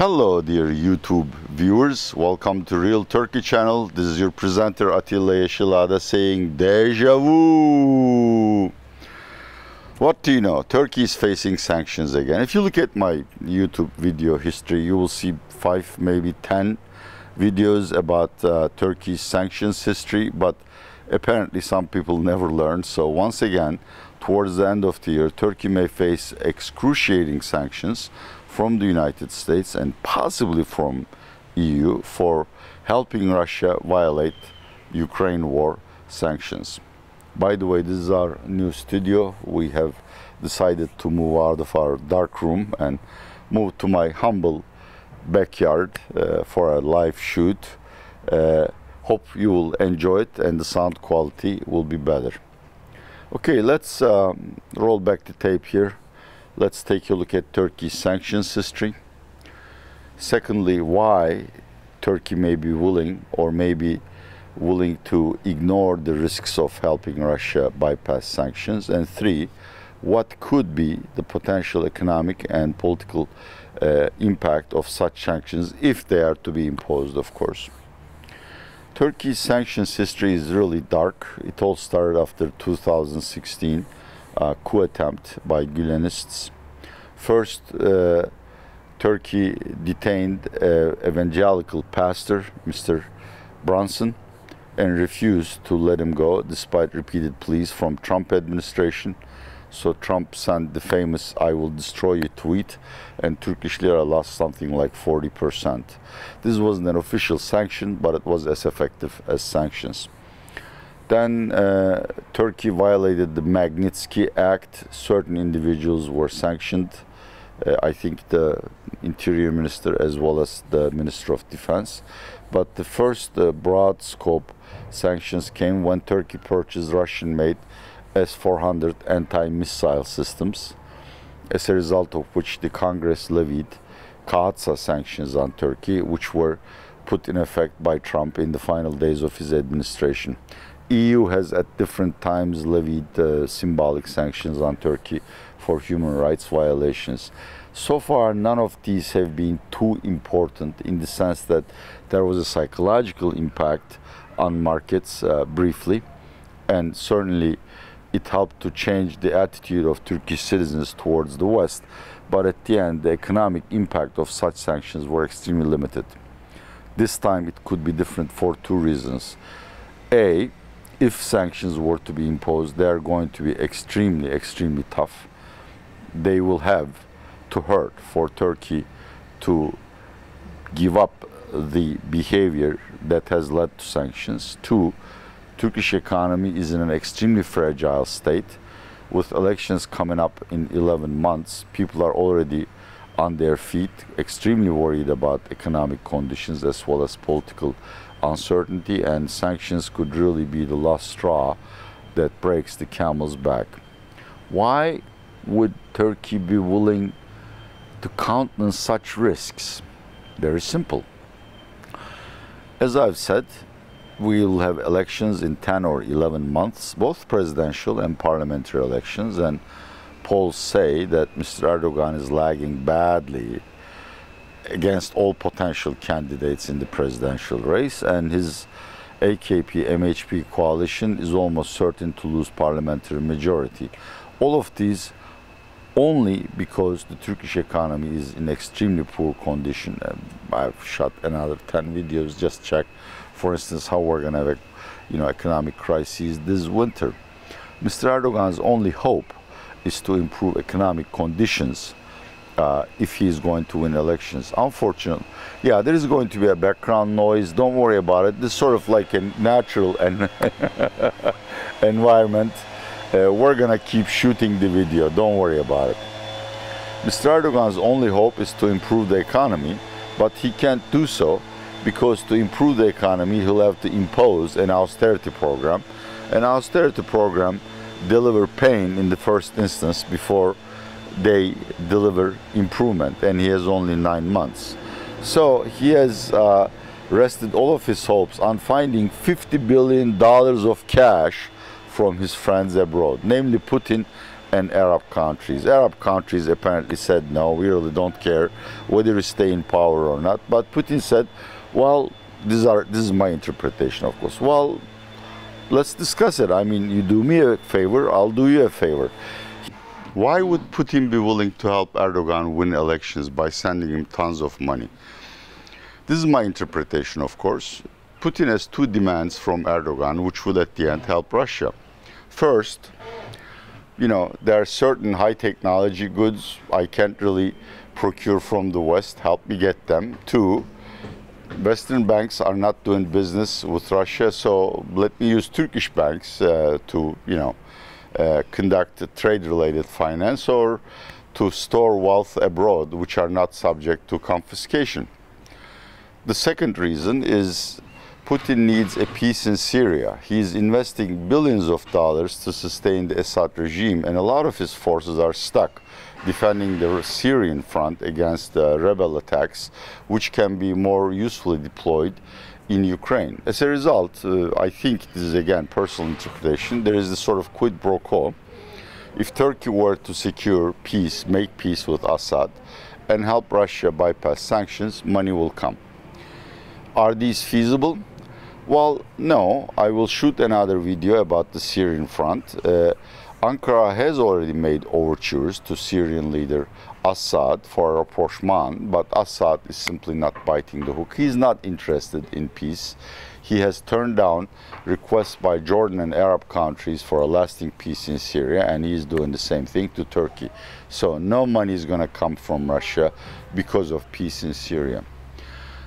Hello dear YouTube viewers, welcome to Real Turkey channel. This is your presenter Atilla Yeşilada saying deja vu. What do you know? Turkey is facing sanctions again. If you look at my YouTube video history, you will see 5, maybe 10 videos about Turkey's sanctions history, but apparently some people never learn. So once again, towards the end of the year, Turkey may face excruciating sanctions from the United States and possibly from EU for helping Russia violate Ukraine war sanctions. By the way, this is our new studio. We have decided to move out of our dark room and move to my humble backyard for a live shoot. Hope you will enjoy it and the sound quality will be better. Okay, let's roll back the tape here. Let's take a look at Turkey's sanctions history. Secondly, why Turkey may be willing to ignore the risks of helping Russia bypass sanctions. And 3, what could be the potential economic and political impact of such sanctions if they are to be imposed, of course. Turkey's sanctions history is really dark. It all started after 2016 coup attempt by Gülenists. First, Turkey detained evangelical pastor, Mr. Brunson, and refused to let him go despite repeated pleas from Trump administration. So Trump sent the famous "I will destroy you" tweet, and Turkish lira lost something like 40%. This wasn't an official sanction, but it was as effective as sanctions. Then Turkey violated the Magnitsky Act. Certain individuals were sanctioned. I think the Interior Minister as well as the Minister of Defense. But the first broad scope sanctions came when Turkey purchased Russian-made S-400 anti-missile systems, as a result of which the Congress levied Kahatsa sanctions on Turkey, which were put in effect by Trump in the final days of his administration. EU has at different times levied symbolic sanctions on Turkey for human rights violations. So far, none of these have been too important in the sense that there was a psychological impact on markets briefly, and certainly it helped to change the attitude of Turkish citizens towards the West. But at the end, the economic impact of such sanctions were extremely limited. This time it could be different for 2 reasons. A, if sanctions were to be imposed, they are going to be extremely tough. They will have to hurt for Turkey to give up the behavior that has led to sanctions. 2, Turkish economy is in an extremely fragile state. With elections coming up in 11 months, people are already on their feet, extremely worried about economic conditions as well as political uncertainty, and sanctions could really be the last straw that breaks the camel's back. Why would Turkey be willing to countenance such risks? Very simple. As I've said, we will have elections in 10 or 11 months, both presidential and parliamentary elections, and polls say that Mr. Erdogan is lagging badly against all potential candidates in the presidential race, and his AKP-MHP coalition is almost certain to lose parliamentary majority. All of these only because the Turkish economy is in extremely poor condition. I've shot another 10 videos, just check, for instance, how we're going to have economic crises this winter. Mr. Erdogan's only hope is to improve economic conditions if he is going to win elections. Unfortunately, yeah, there is going to be a background noise. Don't worry about it. This is sort of like a natural environment. We're gonna keep shooting the video. Don't worry about it. Mr. Erdogan's only hope is to improve the economy, but he can't do so because to improve the economy, he'll have to impose an austerity program. An austerity program deliver pain in the first instance before they deliver improvement, and he has only 9 months. So he has rested all of his hopes on finding $50 billion of cash from his friends abroad, namely Putin and Arab countries. Arab countries apparently said, no, we really don't care whether you stay in power or not. But Putin said, well, this is my interpretation, of course. Well, let's discuss it. I mean, you do me a favor, I'll do you a favor. Why would Putin be willing to help Erdogan win elections by sending him tons of money? This is my interpretation, of course. Putin has two demands from Erdogan, which will at the end help Russia. First, there are certain high technology goods I can't really procure from the West. Help me get them. Two, Western banks are not doing business with Russia, so let me use Turkish banks to, conduct trade-related finance or to store wealth abroad, which are not subject to confiscation. The second reason is Putin needs a peace in Syria. He's investing billions of dollars to sustain the Assad regime, and a lot of his forces are stuck defending the Syrian front against rebel attacks, which can be more usefully deployed in Ukraine. As a result, I think this is again personal interpretation, there is a sort of quid pro quo. If Turkey were to secure peace, make peace with Assad, and help Russia bypass sanctions, money will come. Are these feasible? Well, no. I will shoot another video about the Syrian front. Ankara has already made overtures to Syrian leader Assad for a rapprochement, but Assad is simply not biting the hook. He's not interested in peace. He has turned down requests by Jordan and Arab countries for a lasting peace in Syria, and he is doing the same thing to Turkey. So no money is going to come from Russia because of peace in Syria.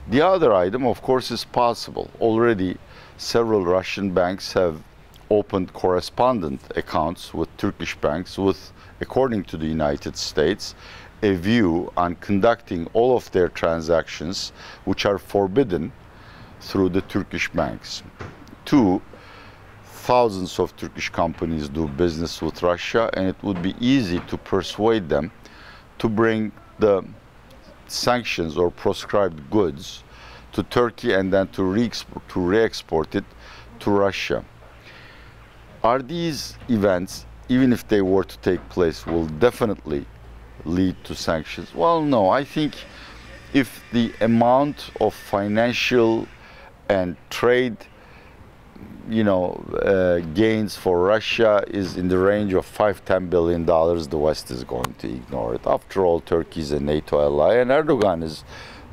The other item, of course, is possible. Already several Russian banks have opened correspondent accounts with Turkish banks with, according to the United States, a view on conducting all of their transactions which are forbidden through the Turkish banks. Two, thousands of Turkish companies do business with Russia, and it would be easy to persuade them to bring the sanctions or proscribed goods to Turkey and then to re-export it to Russia. Are these events, even if they were to take place, will definitely lead to sanctions? Well, no. I think if the amount of financial and trade gains for Russia is in the range of $5–10 billion, the West is going to ignore it. After all, Turkey is a NATO ally, and Erdogan is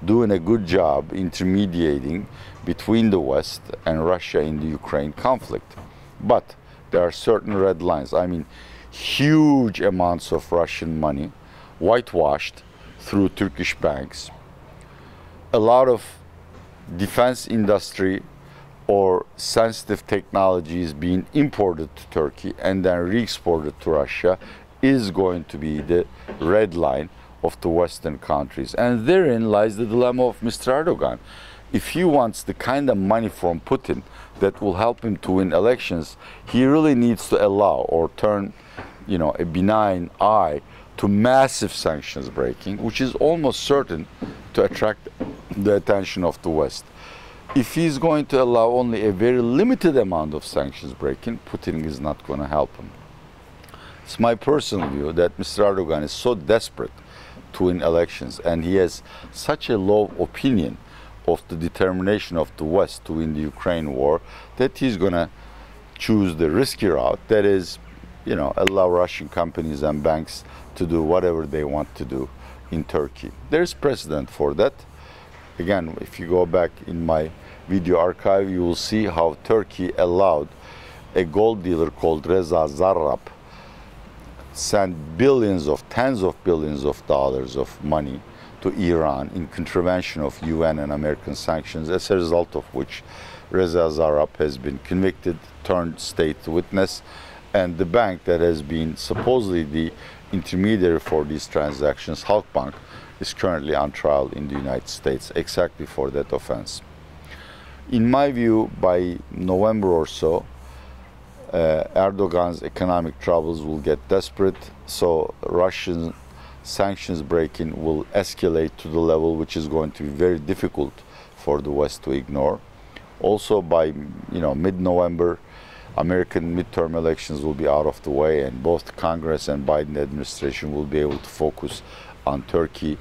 doing a good job intermediating between the West and Russia in the Ukraine conflict. But there are certain red lines. I mean, huge amounts of Russian money whitewashed through Turkish banks, a lot of defense industry or sensitive technologies being imported to Turkey and then re-exported to Russia is going to be the red line of the Western countries. And therein lies the dilemma of Mr. Erdogan. If he wants the kind of money from Putin that will help him to win elections, he really needs to allow or turn, a benign eye to massive sanctions breaking, which is almost certain to attract the attention of the West. If he's going to allow only a very limited amount of sanctions breaking, Putin is not going to help him. It's my personal view that Mr. Erdogan is so desperate to win elections, and he has such a low opinion of the determination of the West to win the Ukraine war, that he's going to choose the risky route, that is, allow Russian companies and banks to do whatever they want to do in Turkey. There's precedent for that. Again, if you go back in my video archive, you will see how Turkey allowed a gold dealer called Reza Zarrab send tens of billions of dollars of money to Iran in contravention of UN and American sanctions, as a result of which Reza Zarrab has been convicted, turned state witness, and the bank that has been supposedly the intermediary for these transactions, Halkbank, is currently on trial in the United States exactly for that offense. In my view, by November or so, Erdogan's economic troubles will get desperate, so Russian sanctions breaking will escalate to the level which is going to be very difficult for the West to ignore. Also by mid-November, American midterm elections will be out of the way, and both Congress and Biden administration will be able to focus on Turkey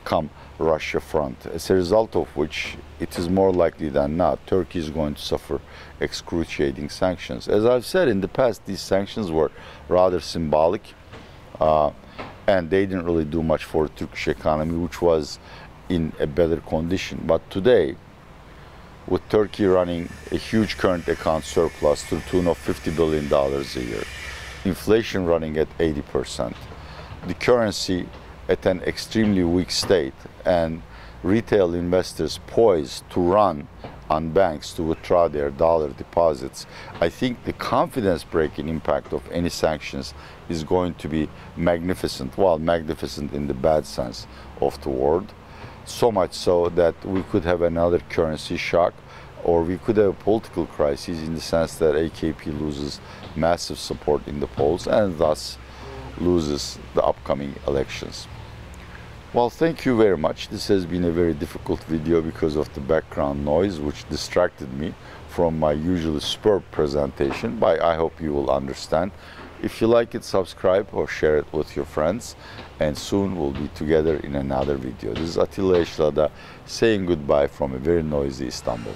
come Russia front. As a result of which, it is more likely than not Turkey is going to suffer excruciating sanctions. As I've said in the past, these sanctions were rather symbolic, and they didn't really do much for the Turkish economy, which was in a better condition. But today, with Turkey running a huge current account surplus to the tune of $50 billion a year, inflation running at 80%, the currency at an extremely weak state, and retail investors poised to run on banks to withdraw their dollar deposits, I think the confidence-breaking impact of any sanctions is going to be magnificent. Well, magnificent in the bad sense of the word. So much so that we could have another currency shock, or we could have a political crisis in the sense that AKP loses massive support in the polls and thus loses the upcoming elections. Well, thank you very much. This has been a very difficult video because of the background noise, which distracted me from my usually superb presentation, but I hope you will understand. If you like it, subscribe or share it with your friends, and soon we'll be together in another video. This is Atilla Eşrada saying goodbye from a very noisy Istanbul.